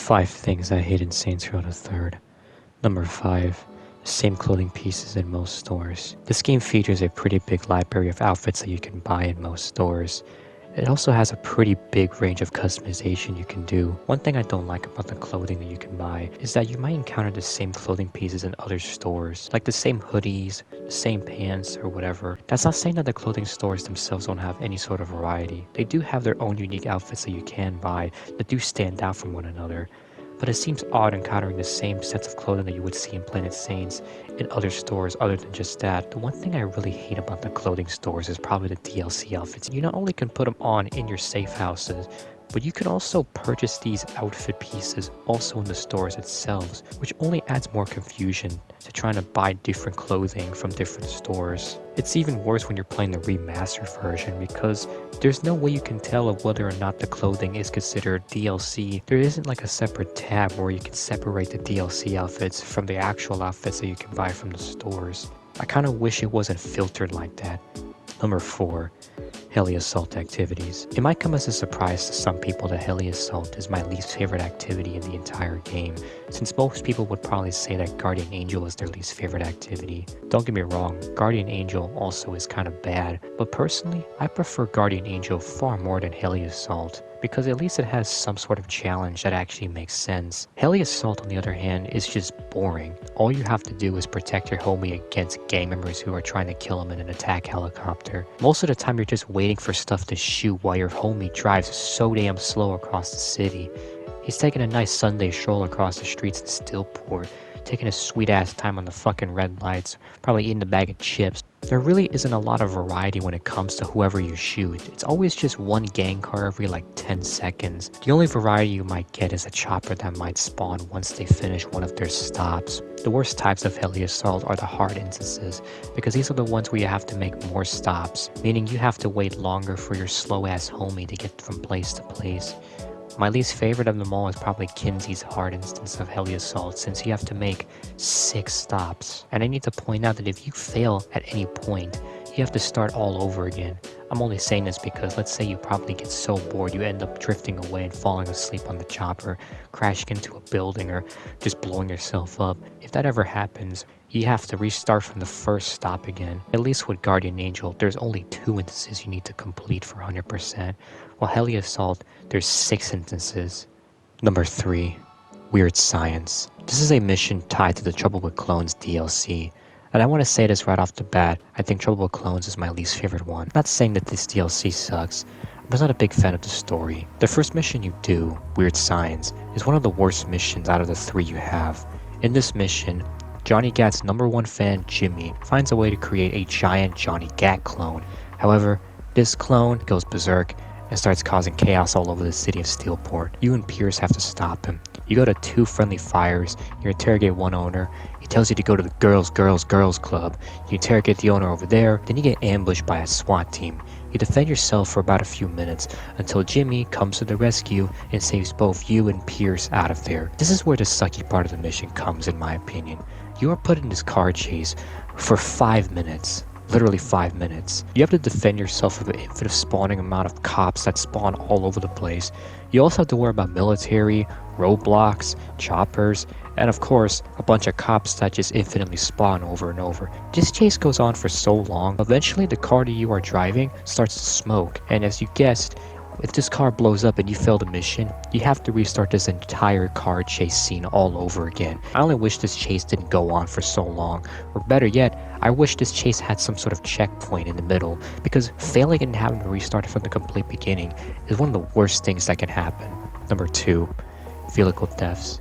5 things I hate in Saints Row the Third. Number 5. Same clothing pieces in most stores. This game features a pretty big library of outfits that you can buy in most stores. It also has a pretty big range of customization you can do. One thing I don't like about the clothing that you can buy is that you might encounter the same clothing pieces in other stores, like the same hoodies, the same pants, or whatever. That's not saying that the clothing stores themselves don't have any sort of variety. They do have their own unique outfits that you can buy that do stand out from one another. But it seems odd encountering the same sets of clothing that you would see in Planet Saints in other stores other than just that. The one thing I really hate about the clothing stores is probably the DLC outfits. You not only can put them on in your safe houses, but you can also purchase these outfit pieces also in the stores itself, which only adds more confusion to trying to buy different clothing from different stores. It's even worse when you're playing the remastered version because there's no way you can tell of whether or not the clothing is considered DLC. There isn't like a separate tab where you can separate the DLC outfits from the actual outfits that you can buy from the stores. I kind of wish it wasn't filtered like that. Number 4. Heli Assault activities. It might come as a surprise to some people that Heli Assault is my least favorite activity in the entire game, since most people would probably say that Guardian Angel is their least favorite activity. Don't get me wrong, Guardian Angel also is kind of bad, but personally, I prefer Guardian Angel far more than Heli Assault, because at least it has some sort of challenge that actually makes sense. Heli Assault, on the other hand, is just boring. All you have to do is protect your homie against gang members who are trying to kill him in an attack helicopter. Most of the time you're just waiting for stuff to shoot while your homie drives so damn slow across the city. He's taking a nice Sunday stroll across the streets in Stillport, taking a sweet ass time on the fucking red lights, probably eating a bag of chips. There really isn't a lot of variety when it comes to whoever you shoot. It's always just one gang car every like 10 seconds. The only variety you might get is a chopper that might spawn once they finish one of their stops. The worst types of Heli Assault are the hard instances, because these are the ones where you have to make more stops, meaning you have to wait longer for your slow ass homie to get from place to place. My least favorite of them all is probably Kinzie's hard instance of Heli Assault, since you have to make 6 stops. And I need to point out that if you fail at any point, you have to start all over again. I'm only saying this because let's say you probably get so bored you end up drifting away and falling asleep on the chopper, crashing into a building, or just blowing yourself up. If that ever happens, you have to restart from the first stop again. At least with Guardian Angel, there's only 2 instances you need to complete for 100%, while Heli Assault, there's 6 instances. Number 3. Weird Science. This is a mission tied to the Trouble with Clones DLC. And I want to say this right off the bat, I think Trouble with Clones is my least favorite one. I'm not saying that this DLC sucks, I'm just not a big fan of the story. The first mission you do, Weird Science, is one of the worst missions out of the 3 you have. In this mission, Johnny Gat's #1 fan, Jimmy, finds a way to create a giant Johnny Gat clone. However, this clone goes berserk and starts causing chaos all over the city of Steelport. You and Pierce have to stop him. You go to 2 friendly fires, you interrogate one owner, he tells you to go to the Girls Club. You interrogate the owner over there, then you get ambushed by a SWAT team. You defend yourself for about a few minutes until Jimmy comes to the rescue and saves both you and Pierce out of there. This is where the sucky part of the mission comes, in my opinion. You are put in this car chase for 5 minutes. Literally 5 minutes. You have to defend yourself from the infinite spawning amount of cops that spawn all over the place. You also have to worry about military, roadblocks, choppers, and of course, a bunch of cops that just infinitely spawn over and over. This chase goes on for so long, eventually the car that you are driving starts to smoke, and as you guessed, if this car blows up and you fail the mission, you have to restart this entire car chase scene all over again. I only wish this chase didn't go on for so long, or better yet, I wish this chase had some sort of checkpoint in the middle, because failing and having to restart it from the complete beginning is one of the worst things that can happen. Number 2. Vehicle thefts.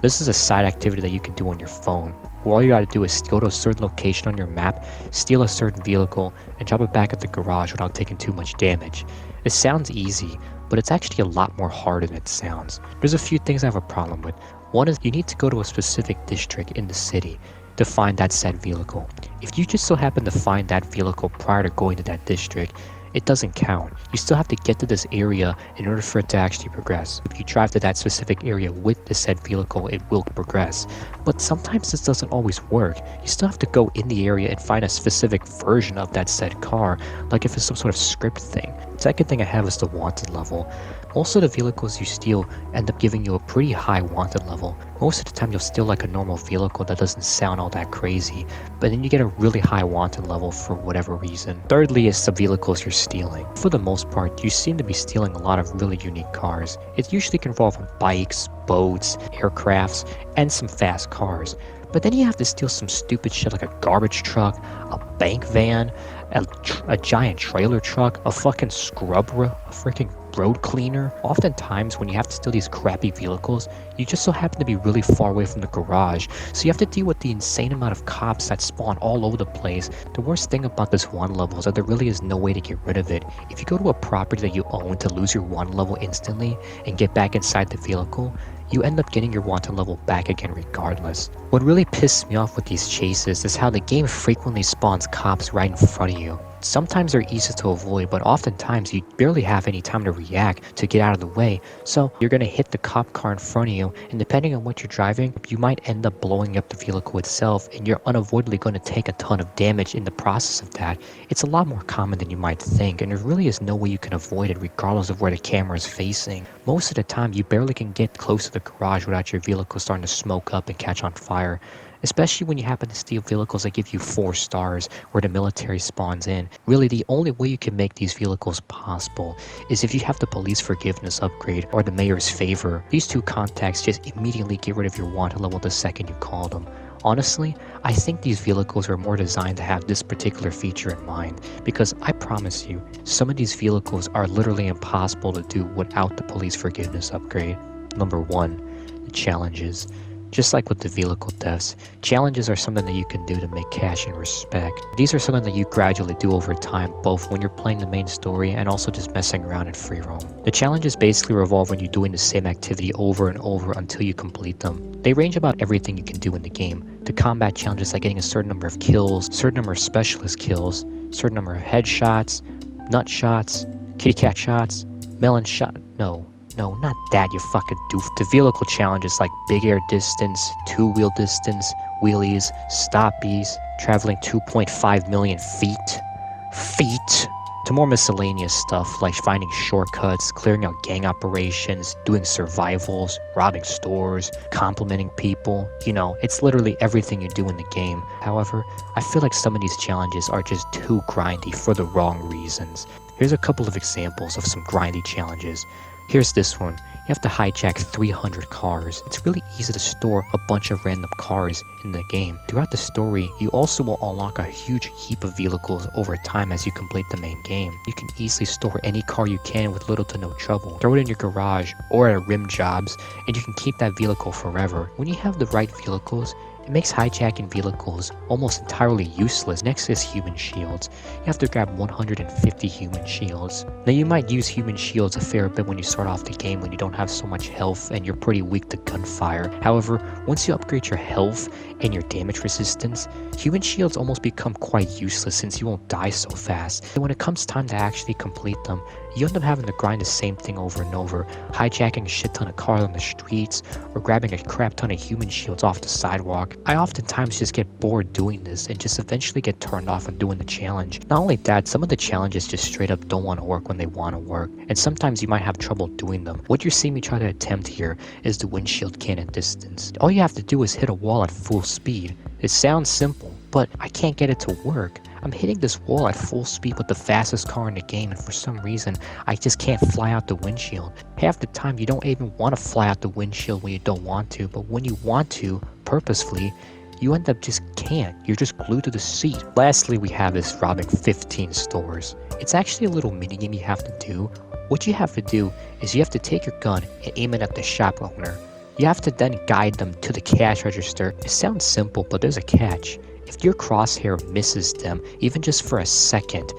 This is a side activity that you can do on your phone. All you gotta do is go to a certain location on your map, steal a certain vehicle, and drop it back at the garage without taking too much damage. It sounds easy, but it's actually a lot more hard than it sounds. There's a few things I have a problem with. One is you need to go to a specific district in the city to find that said vehicle. If you just so happen to find that vehicle prior to going to that district, it doesn't count. You still have to get to this area in order for it to actually progress. If you drive to that specific area with the said vehicle, it will progress. But sometimes this doesn't always work. You still have to go in the area and find a specific version of that said car, like if it's some sort of script thing. Second thing I have is the wanted level. Most of the vehicles you steal end up giving you a pretty high wanted level. Most of the time you'll steal like a normal vehicle that doesn't sound all that crazy, but then you get a really high wanted level for whatever reason. Thirdly is the vehicles you're stealing. For the most part, you seem to be stealing a lot of really unique cars. It usually can involve bikes, boats, aircrafts, and some fast cars. But then you have to steal some stupid shit like a garbage truck, a bank van, a giant trailer truck, a fucking scrubber, a freaking road cleaner. Oftentimes when you have to steal these crappy vehicles, you just so happen to be really far away from the garage, so you have to deal with the insane amount of cops that spawn all over the place. The worst thing about this one level is that there really is no way to get rid of it. If you go to a property that you own to lose your one level instantly and get back inside the vehicle, you end up getting your wanted level back again regardless. What really pisses me off with these chases is how the game frequently spawns cops right in front of you. Sometimes they're easy to avoid, but oftentimes you barely have any time to react to get out of the way, so you're gonna hit the cop car in front of you, and depending on what you're driving, you might end up blowing up the vehicle itself, and you're unavoidably going to take a ton of damage in the process of that. It's a lot more common than you might think, and there really is no way you can avoid it regardless of where the camera is facing. Most of the time, you barely can get close to the garage without your vehicle starting to smoke up and catch on fire. Especially when you happen to steal vehicles that give you 4 stars where the military spawns in. Really, the only way you can make these vehicles possible is if you have the police forgiveness upgrade or the mayor's favor. These two contacts just immediately get rid of your wanted level the second you call them. Honestly, I think these vehicles are more designed to have this particular feature in mind, because I promise you, some of these vehicles are literally impossible to do without the police forgiveness upgrade. Number 1, the challenges. Just like with the vehicle thefts, challenges are something that you can do to make cash and respect. These are something that you gradually do over time, both when you're playing the main story and also just messing around in free roam. The challenges basically revolve when you're doing the same activity over and over until you complete them. They range about everything you can do in the game. To combat challenges like getting a certain number of kills, certain number of specialist kills, certain number of headshots, nut shots, kitty cat shots, melon shot, No, not that, you fucking doof. The vehicle challenges like big air distance, 2-wheel distance, wheelies, stoppies, traveling 2.5 million feet. To more miscellaneous stuff like finding shortcuts, clearing out gang operations, doing survivals, robbing stores, complimenting people. You know, it's literally everything you do in the game. However, I feel like some of these challenges are just too grindy for the wrong reasons. Here's a couple of examples of some grindy challenges. Here's this one. You have to hijack 300 cars. It's really easy to store a bunch of random cars in the game. Throughout the story, you also will unlock a huge heap of vehicles over time as you complete the main game. You can easily store any car you can with little to no trouble. Throw it in your garage or at rim jobs, and you can keep that vehicle forever. When you have the right vehicles, it makes hijacking vehicles almost entirely useless. Next is human shields. You have to grab 150 human shields. Now you might use human shields a fair bit when you start off the game when you don't have so much health and you're pretty weak to gunfire. However, once you upgrade your health and your damage resistance, human shields almost become quite useless since you won't die so fast. And when it comes time to actually complete them, you end up having to grind the same thing over and over, hijacking a shit ton of cars on the streets, or grabbing a crap ton of human shields off the sidewalk. I oftentimes just get bored doing this and just eventually get turned off on doing the challenge. Not only that, some of the challenges just straight up don't want to work when they want to work, and sometimes you might have trouble doing them. What you're seeing me try to attempt here is the windshield cannon distance. All you have to do is hit a wall at full speed. It sounds simple, but I can't get it to work. I'm hitting this wall at full speed with the fastest car in the game, and for some reason, I just can't fly out the windshield. Half the time, you don't even want to fly out the windshield when you don't want to, but when you want to, purposefully, you end up just can't. You're just glued to the seat. Lastly, we have is robbing 15 stores. It's actually a little minigame you have to do. What you have to do is you have to take your gun and aim it at the shop owner. You have to then guide them to the cash register. It sounds simple, but there's a catch. If your crosshair misses them, even just for a second,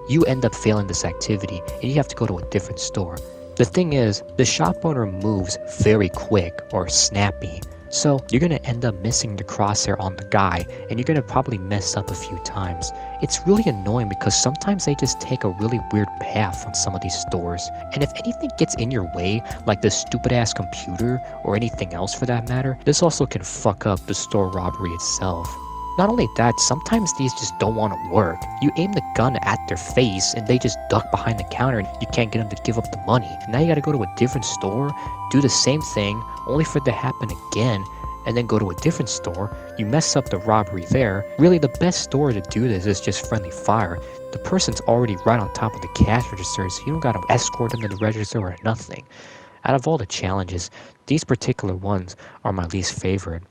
you end up failing this activity and you have to go to a different store. The thing is, the shop owner moves very quick or snappy, so you're going to end up missing the crosshair on the guy and you're going to probably mess up a few times. It's really annoying because sometimes they just take a really weird path on some of these stores, and if anything gets in your way, like this stupid ass computer or anything else for that matter, this also can fuck up the store robbery itself. Not only that, sometimes these just don't want to work. You aim the gun at their face and they just duck behind the counter and you can't get them to give up the money. Now you gotta go to a different store, do the same thing, only for it to happen again, and then go to a different store. You mess up the robbery there. Really, the best store to do this is just Friendly Fire. The person's already right on top of the cash register, so you don't gotta escort them to the register or nothing. Out of all the challenges, these particular ones are my least favorite.